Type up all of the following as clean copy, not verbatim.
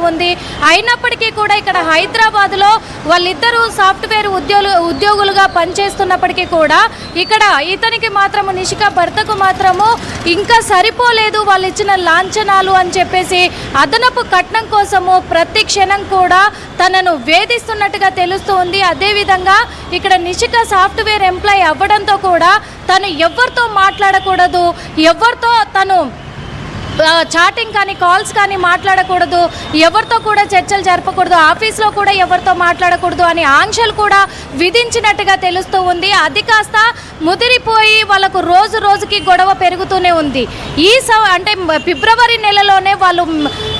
ఉంది. అయినప్పటికీ కూడా ఇక్కడ హైదరాబాద్లో వాళ్ళిద్దరూ సాఫ్ట్వేర్ ఉద్యోగులుగా పనిచేస్తున్నప్పటికీ కూడా ఇక్కడ ఇతనికి మాత్రము నిషిక భర్తకు మాత్రము ఇంకా సరిపోలేదు వాళ్ళు ఇచ్చిన లాంఛనాలు అని చెప్పేసి అదనపు కట్నం కోసము ప్రతి క్షణం కూడా తనను వేధిస్తున్నట్టుగా తెలుస్తుంది. అదేవిధంగా ఇక్కడ నిషిక సాఫ్ట్వేర్ ఎంప్లాయ్ అవ్వడంతో కూడా తను ఎవరితో మాట్లాడకూడదు, ఎవరితో తను చాటింగ్ కానీ కాల్స్ కానీ మాట్లాడకూడదు, ఎవరితో కూడా చర్చలు జరపకూడదు, ఆఫీస్లో కూడా ఎవరితో మాట్లాడకూడదు అని ఆంక్షలు కూడా విధించినట్టుగా తెలుస్తూ ఉంది. అది కాస్త ముదిరిపోయి వాళ్ళకు రోజు రోజుకి గొడవ పెరుగుతూనే ఉంది. అంటే ఫిబ్రవరి నెలలోనే వాళ్ళు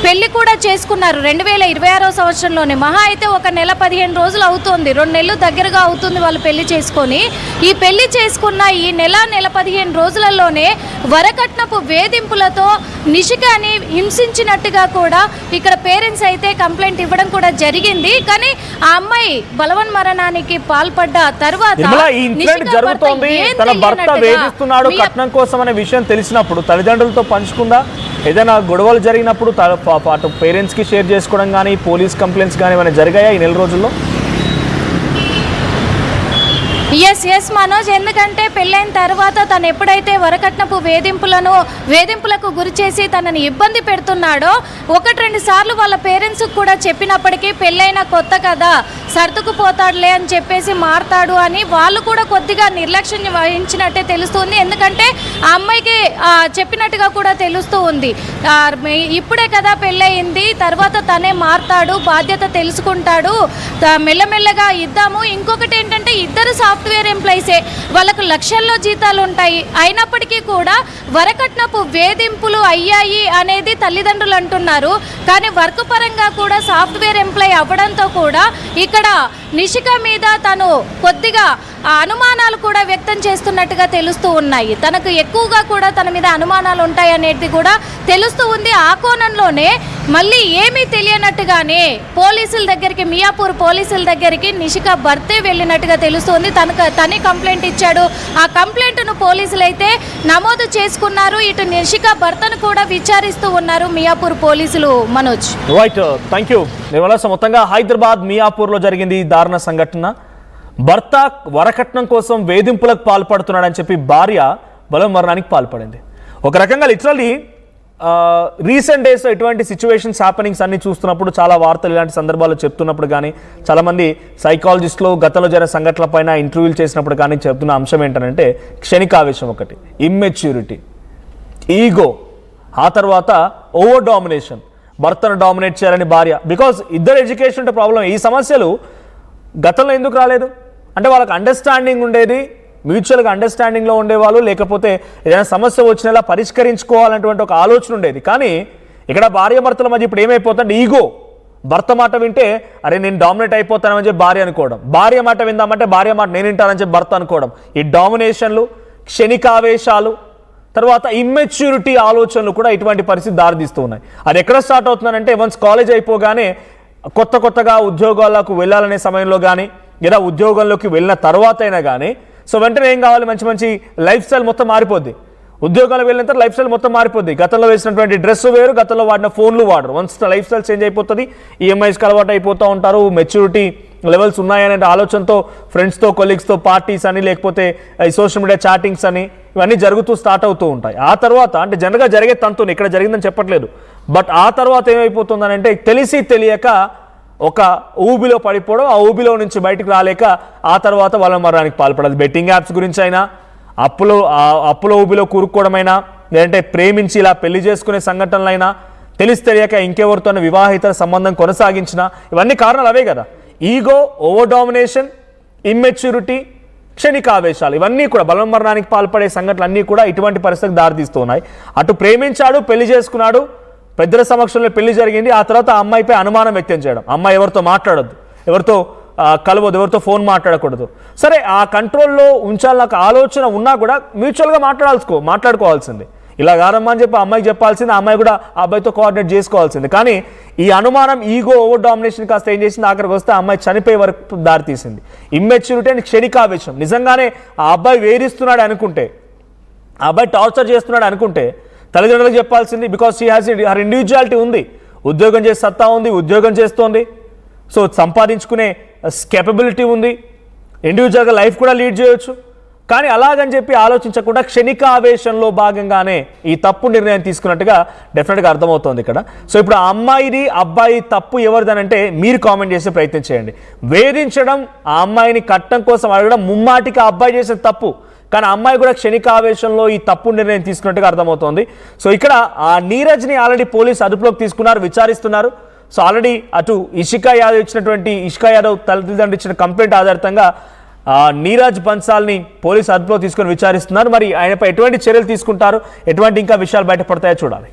పెళ్లి కూడా చేసుకున్నారు 2026 సంవత్సరంలోనే. మహా అయితే ఒక నెల 15 రోజులు అవుతుంది, 2 నెలలు దగ్గరగా అవుతుంది వాళ్ళు పెళ్లి చేసుకొని. ఈ పెళ్లి చేసుకున్న ఈ నెల 15 రోజులలోనే వరకట్నపు వేధింపులతో నిషికని హింసించినట్టుగా కూడా ఇక్కడ పేరెంట్స్ అయితే కంప్లైంట్ ఇవ్వడం కూడా జరిగింది. కానీ ఆ అమ్మాయి బలవన్మరణానికి పాల్పడ్డ తర్వాత జరుగుతోంది, తన భర్త వేధిస్తున్నాడు కట్నం కోసం అనే విషయం తెలిసినప్పుడు తల్లిదండ్రులతో పంచుకుందా? ఏదైనా గొడవలు జరిగినప్పుడు పాటు పేరెంట్స్కి షేర్ చేసుకోవడం కానీ పోలీస్ కంప్లైంట్స్ కానీ ఏమైనా జరిగాయా ఈ నెల రోజుల్లో? ఎస్ మనోజ్, ఎందుకంటే పెళ్ళైన తర్వాత తను ఎప్పుడైతే వరకట్నపు వేధింపులకు గురి చేసి తనని ఇబ్బంది పెడుతున్నాడో 1-2 సార్లు వాళ్ళ పేరెంట్స్ కూడా చెప్పినప్పటికీ పెళ్ళైన కొత్త కదా సర్దుకుపోతాడులే అని చెప్పేసి మారతాడు అని వాళ్ళు కూడా కొద్దిగా నిర్లక్ష్యం వహించినట్టే తెలుస్తుంది. ఎందుకంటే ఆ అమ్మాయికి చెప్పినట్టుగా కూడా తెలుస్తూ ఉంది, ఇప్పుడే కదా పెళ్ళయింది, తర్వాత తనే మారతాడు, బాధ్యత తెలుసుకుంటాడు, మెల్లమెల్లగా ఇద్దాము. ఇంకొకటి ఏంటంటే ఇద్దరు సాఫ్ట్వేర్ ఎంప్లాయీసే, వాళ్ళకు లక్షల్లో జీతాలు ఉంటాయి. అయినప్పటికీ కూడా వరకట్నపు వేధింపులు అయ్యాయి అనేది తల్లిదండ్రులు అంటున్నారు. కానీ వర్క్ పరంగా కూడా సాఫ్ట్వేర్ ఎంప్లాయీ అవ్వడంతో కూడా ఇక్కడ నిషిక మీద తను కొద్దిగా అనుమానాలు కూడా వ్యక్తం చేస్తున్నట్టుగా తెలుస్తూ ఉన్నాయి. తనకు ఎక్కువగా కూడా తన మీద అనుమానాలు ఉంటాయి అనేది కూడా తెలుస్తూ ఉంది. ఆ కోణంలోనే మళ్ళీ ఏమీ తెలియనట్టుగానే పోలీసుల దగ్గరికి, మియాపూర్ పోలీసుల దగ్గరికి నిషిక భర్తే వెళ్ళినట్టుగా తెలుస్తుంది. తనే కంప్లైంట్ ఇచ్చాడు. ఆ కంప్లైంట్ను పోలీసులు అయితే నమోదు చేసుకున్నారు. ఇటు నిషిక భర్తను కూడా విచారిస్తూ ఉన్నారు మియాపూర్ పోలీసులు. Manoj, right, thank you. మొత్తంగా హైదరాబాద్ మియాపూర్లో జరిగింది ఈ దారుణ సంఘటన. భర్త వరకట్నం కోసం వేధింపులకు పాల్పడుతున్నాడని చెప్పి భార్య బలవన్మరణానికి పాల్పడింది. ఒక రకంగా లిటరల్లీ రీసెంట్ డేస్ ఇటువంటి సిచ్యువేషన్స్ హ్యాపెనింగ్స్ అన్ని చూస్తున్నప్పుడు, చాలా వార్తలు ఇలాంటి సందర్భాల్లో చెప్తున్నప్పుడు కానీ, చాలామంది సైకాలజిస్టులు గతంలో జరిగిన సంఘటనల పైన ఇంటర్వ్యూలు చేసినప్పుడు కానీ చెప్తున్న అంశం ఏంటంటే క్షణికావేశం ఒకటి, ఇమ్మెచ్యూరిటీ, ఈగో, ఆ తర్వాత ఓవర్ డామినేషన్, భర్తను డామినేట్ చేయాలని భార్య. బికాజ్ ఇద్దరు ఎడ్యుకేషన్ ఉంటే ప్రాబ్లం. ఈ సమస్యలు గతంలో ఎందుకు రాలేదు అంటే వాళ్ళకి అండర్స్టాండింగ్ ఉండేది, మ్యూచువల్గా అండర్స్టాండింగ్లో ఉండేవాళ్ళు, లేకపోతే ఏదైనా సమస్య వచ్చినలా పరిష్కరించుకోవాలనేటువంటి ఒక ఆలోచన ఉండేది. కానీ ఇక్కడ భార్య భర్తల మధ్య ఇప్పుడు ఏమైపోతుందంటే ఈగో. భర్త మాట వింటే అరే నేను డామినేట్ అయిపోతానని చెప్పి భార్య అనుకోవడం, భార్య మాట విందామంటే భార్య మాట నేను వింటానని చెప్పి భర్త అనుకోవడం. ఈ డామినేషన్లు, క్షణికావేశాలు, తర్వాత ఇమ్మెచ్యూరిటీ ఆలోచనలు కూడా ఇటువంటి పరిస్థితి దారితీస్తూ ఉన్నాయి. అది ఎక్కడ స్టార్ట్ అవుతుందంటే వన్స్ కాలేజ్ అయిపోగానే కొత్తగా ఉద్యోగాలకు వెళ్ళాలనే సమయంలో కానీ, లేదా ఉద్యోగంలోకి వెళ్ళిన తర్వాత అయినా కానీ, సో వెంటనే ఏం కావాలి, మంచి లైఫ్ స్టైల్ మొత్తం మారిపోద్ది. ఉద్యోగాలు వెళ్ళిన తర్వాత లైఫ్ స్టైల్ మొత్తం మారిపోద్ది. గతంలో వేసినటువంటి డ్రెస్ వేరు, గతంలో వాడిన ఫోన్లు వాడరు. వన్స్ లైఫ్ స్టైల్ చేంజ్ అయిపోతుంది, ఈఎంఐస్కి అలవాటు అయిపోతూ ఉంటారు, మెచ్యూరిటీ లెవెల్స్ ఉన్నాయనే ఆలోచనతో ఫ్రెండ్స్తో, కొలీగ్స్తో పార్టీస్ అని, లేకపోతే ఈ సోషల్ మీడియా చాటింగ్స్ అని, ఇవన్నీ జరుగుతూ స్టార్ట్ అవుతూ ఉంటాయి. ఆ తర్వాత అంటే జనరల్గా జరిగే తంతుని ఇక్కడ జరిగిందని చెప్పట్లేదు, బట్ ఆ తర్వాత ఏమైపోతుందని అంటే తెలిసి తెలియక ఒక ఊబిలో పడిపోవడం, ఆ ఊబిలో నుంచి బయటకు రాలేక ఆ తర్వాత వాళ్ళ మరణానికి పాల్పడదు. బెట్టింగ్ యాప్స్ గురించి అయినా, అప్పుల ఊబిలో కూరుకోవడమైనా, లేదంటే ప్రేమించి ఇలా పెళ్లి చేసుకునే సంఘటనలైనా, తెలిసి తెలియక ఇంకెవరితో వివాహిత సంబంధం కొనసాగించిన, ఇవన్నీ కారణాలు అవే కదా. ఈగో, ఓవర్ డామినేషన్, ఇమ్మెచ్యూరిటీ, క్షణికావేశాలు, ఇవన్నీ కూడా బలవన్మరణానికి పాల్పడే సంఘటనలు అన్నీ కూడా ఇటువంటి పరిస్థితికి దారితీస్తూ ఉన్నాయి. అటు ప్రేమించాడు, పెళ్లి చేసుకున్నాడు, పెద్దల సమక్షంలో పెళ్లి జరిగింది. ఆ తర్వాత ఆ అమ్మాయిపై అనుమానం వ్యక్తం చేయడం, అమ్మాయి ఎవరితో మాట్లాడొద్దు, ఎవరితో కలవద్దు, ఎవరితో ఫోన్ మాట్లాడకూడదు. సరే, ఆ కంట్రోల్లో ఉంచాలని ఆలోచన ఉన్నా కూడా మ్యూచువల్గా మాట్లాడుకోవాల్సింది. ఇలా కాదమ్మా అని చెప్పి అమ్మాయికి చెప్పాల్సింది, ఆ అమ్మాయి కూడా ఆ అబ్బాయితో కోఆర్డినేట్ చేసుకోవాల్సింది. కానీ ఈ అనుమానం, ఈగో, ఓవర్ డామినేషన్ కాస్త ఏం చేసింది, ఆఖరికి వస్తే ఆ అమ్మాయి చనిపోయే వరకు దారితీసింది. ఇమ్మెచ్యూరిటీ అండ్ క్షణికావేశం. నిజంగానే ఆ అబ్బాయి వేధిస్తున్నాడు అనుకుంటే, ఆ అబ్బాయి టార్చర్ చేస్తున్నాడు అనుకుంటే తల్లిదండ్రులకు చెప్పాల్సింది. Because she has her individuality ఉంది. ఉద్యోగం చేసే సత్తా ఉంది, ఉద్యోగం చేస్తోంది, సో సంపాదించుకునే కేపబిలిటీ ఉంది, ఇండివిజువల్గా లైఫ్ కూడా లీడ్ చేయొచ్చు. కానీ అలాగని చెప్పి ఆలోచించకుండా క్షణిక ఆవేశంలో భాగంగానే ఈ తప్పు నిర్ణయం తీసుకున్నట్టుగా డెఫినెట్గా అర్థమవుతోంది ఇక్కడ. సో ఇప్పుడు ఆ అమ్మాయిది అబ్బాయి తప్పు ఎవరిదనంటే మీరు కామెంట్ చేసే ప్రయత్నం చేయండి. వేధించడం, ఆ అమ్మాయిని కట్నం కోసం అడగడం ముమ్మాటికి ఆ అబ్బాయి చేసిన తప్పు. కానీ ఆ అమ్మాయి కూడా క్షణిక ఆవేశంలో ఈ తప్పు నిర్ణయం తీసుకున్నట్టుగా అర్థమవుతోంది. సో ఇక్కడ ఆ నీరజ్ని ఆల్రెడీ పోలీసు అదుపులోకి తీసుకున్నారు, విచారిస్తున్నారు. సో ఆల్రెడీ అటు ఇషికా యాదవ్ తల్లిదండ్రులు ఇచ్చిన కంప్లైంట్ ఆధారితంగా నీరజ్ బన్సాల్ని పోలీసు అదుపులో తీసుకొని విచారిస్తున్నారు. మరి ఆయనపై ఎటువంటి చర్యలు తీసుకుంటారు, ఎటువంటి ఇంకా విషయాలు బయటపడతాయో చూడాలి.